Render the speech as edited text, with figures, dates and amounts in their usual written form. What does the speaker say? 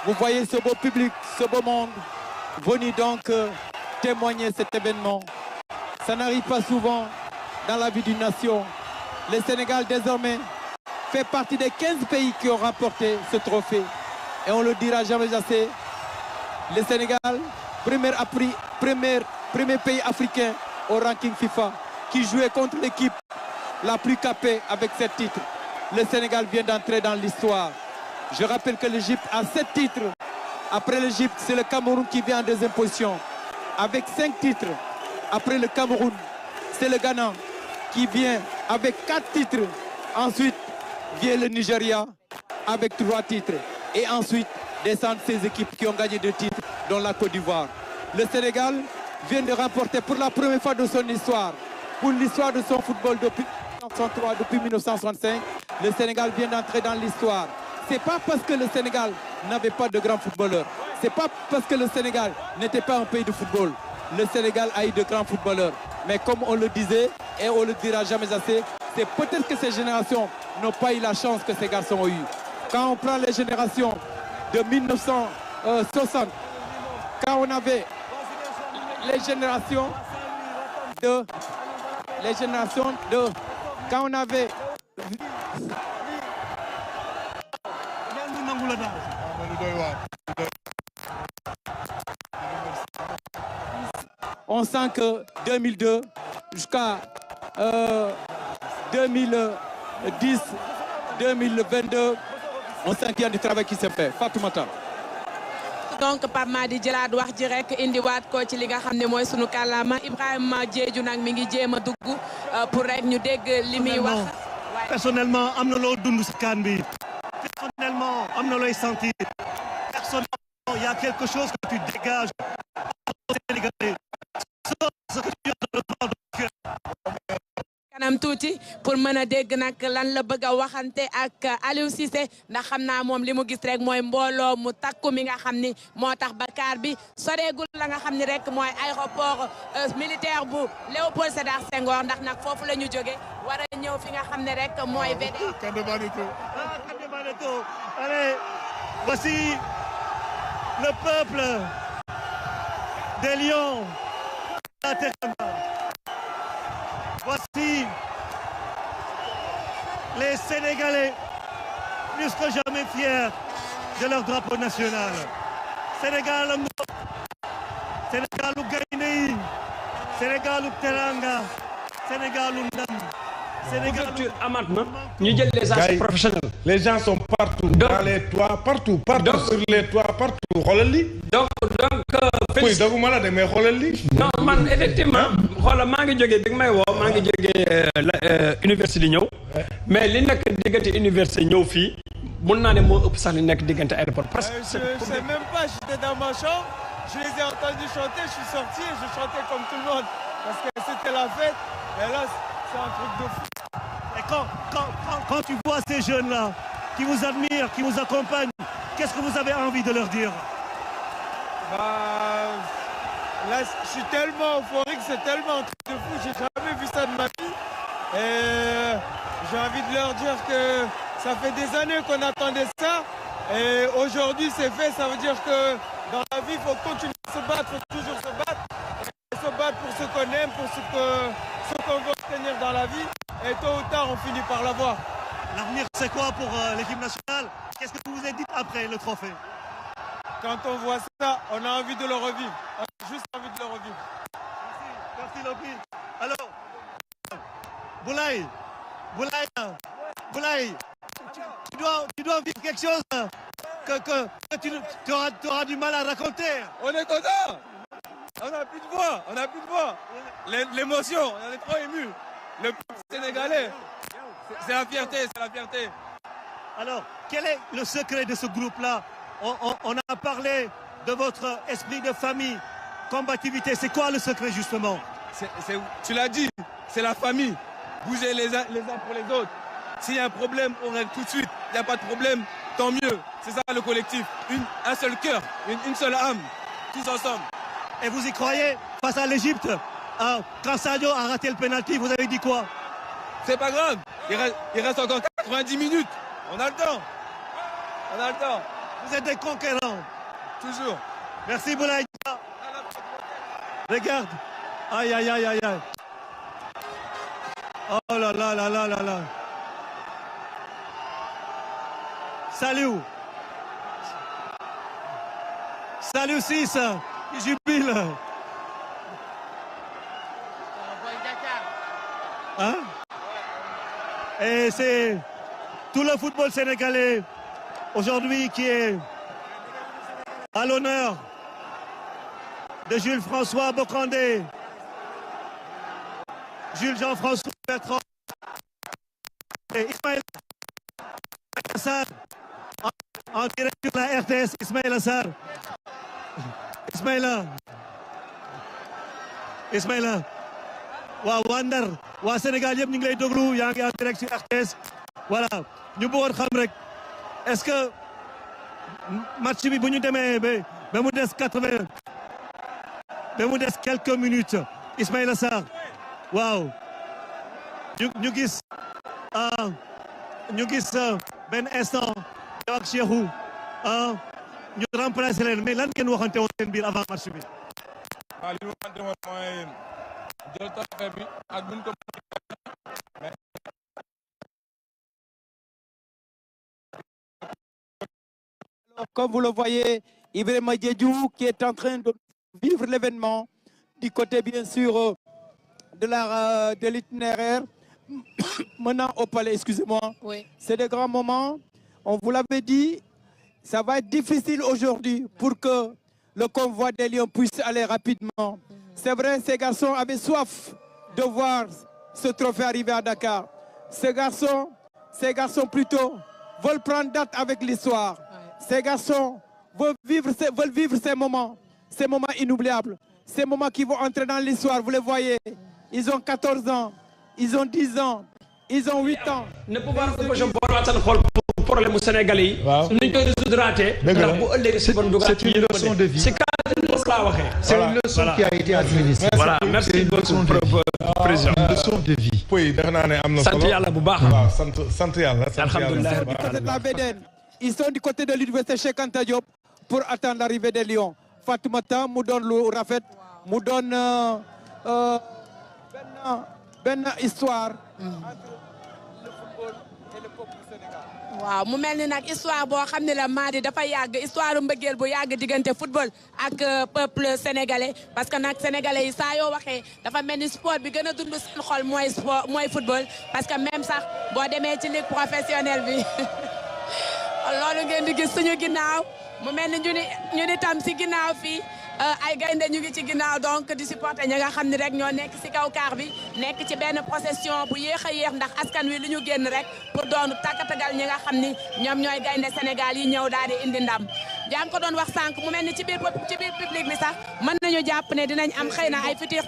Vous voyez ce beau public, ce beau monde, venu donc témoigner cet événement. Ça n'arrive pas souvent dans la vie d'une nation. Le Sénégal, désormais, fait partie des 15 pays qui ont remporté ce trophée. Et on ne le dira jamais assez. Le Sénégal, premier pays africain au ranking FIFA, qui jouait contre l'équipe la plus capée avec 7 titres. Le Sénégal vient d'entrer dans l'histoire. Je rappelle que l'Égypte a 7 titres. Après l'Égypte, c'est le Cameroun qui vient en deuxième position avec 5 titres. Après le Cameroun, c'est le Ghana qui vient avec 4 titres. Ensuite, vient le Nigeria avec 3 titres. Et ensuite, descendent ces équipes qui ont gagné 2 titres, dont la Côte d'Ivoire. Le Sénégal vient de remporter pour la première fois de son histoire, pour l'histoire de son football depuis 1963, depuis 1965, le Sénégal vient d'entrer dans l'histoire. C'est pas parce que le Sénégal n'avait pas de grands footballeurs. C'est pas parce que le Sénégal n'était pas un pays de football. Le Sénégal a eu de grands footballeurs. Mais comme on le disait, et on le dira jamais assez, c'est peut-être que ces générations n'ont pas eu la chance que ces garçons ont eu. Quand on prend les générations de 1960, quand on avait les générations de... Quand on avait... On sent que 2002 jusqu'à 2010, 2022, on sent qu'il y a du travail qui se fait. Fatoumata. Donc Pape Madi jëlaat wax ji rek indiwaat ko ci li nga xam ne mooy sunu kàllaama Ibrahima Diédhiou nag mi ngi jéem a dugg pour rek ñu dégg li muy wax. Personnellement am na loo dund si CAN bi. Personnellement am na looy sentir. Personnellement il y a quelque chose que tu dégages aux Sénégalais. Ce que tu as dans le fond du cœur. kanam tuuti pour mën a dégg nag lan la bëgg a waxante ak Aliou Cissé ndax xam naa moom li mu gis rek mooy mbooloo mu takku mi nga xam ni moo tax ba car bi soreegul la nga xam ni rek mooy aéroport militaire bu Léopold Sédar Senghor ndax nag foofu la ñu jóge war a ñëw fi nga xam ne rek mooy VDN. Allez, voici le peuple des Lions. Voici les Sénégalais, plus que jamais fiers de leur drapeau national. Sénégal Sénégalu gaynde yi, Sénégalu teranga, Sénégalu ndam. Ouverture amat na ñu jël les agents professionnels. Les gens sont partout, dans les toits, partout sur les toits, partout. xoolal li. donc oui doguma la de mais xoolal li. non man effectivement xoolal maa ngi jógee bi nga may woo maa ngi jógee université di ñëw mais li nekk diggante université ñëw fii mun naa ne moo ëpp sax li nekk diggante aéroport. parce que je sais même pas, j'étais dans ma chambre, je les ai entendus chanter, je suis sorti et je chantais comme tout le monde parce que c'était la fête et là c'est un truc de fou. Et quand tu vois ces jeunes-là qui vous admirent, qui vous accompagnent, qu'est-ce que vous avez envie de leur dire? Bah, là, je suis tellement euphorique, c'est tellement un truc de fou, j'ai jamais vu ça de ma vie. Et j'ai envie de leur dire que ça fait des années qu'on attendait ça. Et aujourd'hui, c'est fait, ça veut dire que dans la vie, il faut continuer à se battre, il faut toujours se battre. Et se battre pour ce qu'on aime, pour ce qu'on veut obtenir dans la vie. Et tôt ou tard, on finit par l'avoir. L'avenir, c'est quoi pour l'équipe nationale? Qu'est-ce que vous vous êtes dit après le trophée? Quand on voit ça, on a envie de le revivre. On a juste envie de le revivre. Merci Lopi. Alors, Boulaye, tu dois vivre quelque chose que tu auras du mal à raconter. On est content. On n'a plus de voix, L'émotion, on est trop ému. Le peuple sénégalais, c'est la fierté, Alors, quel est le secret de ce groupe-là? On a parlé de votre esprit de famille, combativité. C'est quoi le secret, justement? Tu l'as dit, c'est la famille. Bouger les uns pour les autres. S'il y a un problème, on règle tout de suite. Il n'y a pas de problème, tant mieux. C'est ça le collectif. Un seul cœur, une seule âme, tous ensemble. Et vous y croyez? Face à l'Égypte, quand Sadio a raté le penalty, vous avez dit quoi? C'est pas grave, il reste encore 90 minutes. On a le temps. Vous êtes des conquérants. Toujours. Merci Boulaye. Regarde. Aïe, aïe, aïe, aïe, aïe. Oh là là là là là là. Salut. Salut 6. Il jubile. Hein? Et c'est tout le football sénégalais aujourd'hui qui est à l'honneur de Jules François Bocandé, Jules Jean-François Bertrand et Ismaël Assar en direct sur la RTS. Ismaël Assar. Ismaïla waa Ndar waa Sénégal yëpp ñu ngi lay déglu yaa ngi en direct sur RTS voilà ñu bëggoon xam rek est-ce que match bi bu ñu demee ba mu des 80 ba mu des quelques minutes Ismaïla Sarr waaw ñu gis benn instant yow ak Cheikhou ñu remplacer leen mais lan ngeen waxante woon seen biir avant match bi. waaw li ñu waxante woon mooy jël trophée bi ak buñ ko. Comme vous le voyez, Ibrahima Diédhiou qui est en train de vivre l'événement du côté bien sûr de l'itinéraire menant au palais, excusez-moi. Oui. C'est des grands moments. On vous l'avait dit, ça va être difficile aujourd'hui pour que le convoi des Lions puisse aller rapidement. C'est vrai, ces garçons avaient soif de voir ce trophée arriver à Dakar. Ces garçons plutôt veulent prendre date avec l'histoire. Ces garçons veulent vivre ces moments inoubliables, ces moments qui vont entrer dans l'histoire. Vous les voyez, ils ont 14 ans, ils ont 10 ans, ils ont 8 ans. ne pouvoir opposition boolaatal xool problème mu Sénégalais yi. waaw nuñ koy résoudre. ndax bu ëllëgee si bon dugal. c'est une leçon de vie. c'est cadre laa waxee. C'est une leçon qui a été administrée. Voilà, merci beaucoup président. Une leçon de vie. oui defe naa ne am na solo sant yàlla bu baax. waaw sant yàlla. alhamdulilah. Du côté de la VDN, ils sont du côté de l'université Cheikh Anta Diop pour attendre l'arrivée des Lions. Fatoumata mu doon lu rafet mu doon benn histoire entre le football et le peuple sénégalais. waaw mu mel ni nag histoire boo xam ne la Madi dafa yàgg histoire mbëggeel bu yàgg diggante football ak peuple sénégalais parce que nag sénégalais yi saa yoo waxee dafa mel ni sport bi gën a dund seen xol mooy football parce que même sax boo demee ci ligue professionnelle bi loolu ngeen di gis suñu ginnaaw mu mel ni ñu ni tam si ginnaaw fii ay gaynde ñu ngi ci ginnaaw donc di supporter ñi nga xam ne rek ñoo nekk si kaw kaar bi nekk ci benn procession bu yéex a yéex ndax askan wi lu ñu génn rek pour doonu tàkkatagal ñi nga xam ni ñoom ñooy gaynde Sénégal yi ñëw daal di indi ndam yaa ngi ko doon wax sànq mu mel ni ci biir public bi sax mën nañu jàpp ne dinañ am xëy na ay futur